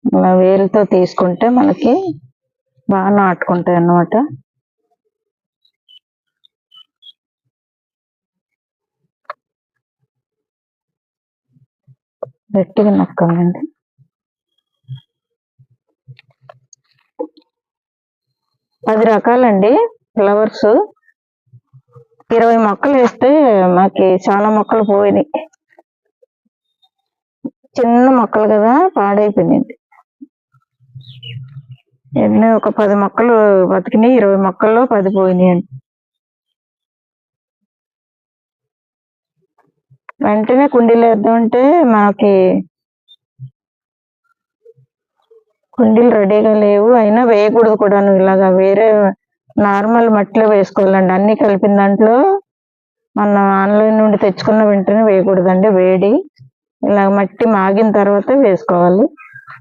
ఇలా వేలుతో తీసుకుంటే మనకి బాగా నాటుకుంటాయి అన్నమాట. గట్టిగా నొక్కాలండి. పది రకాలండి ఫ్లవర్స్. 20 మొక్కలు వేస్తే మాకు చాలా మొక్కలు పోయినాయి. చిన్న మొక్కలు కదా, పాడైపోయినాయి. ఎన్నో ఒక 10 మొక్కలు బతికినాయి, 20 మొక్కల్లో 10 పోయినాయండి. వెంటనే కుండీలు వేద్దామంటే మనకి కుండీలు రెడీగా లేవు, అయినా వేయకూడదు కూడా. ఇలాగా వేరే నార్మల్ మట్టిలో వేసుకోవాలండి. అన్ని కలిపిన దాంట్లో మనం ఆన్లైన్ నుండి తెచ్చుకున్న వెంటనే వేయకూడదండి, వేడి. ఇలా మట్టి మాగిన తర్వాత వేసుకోవాలి.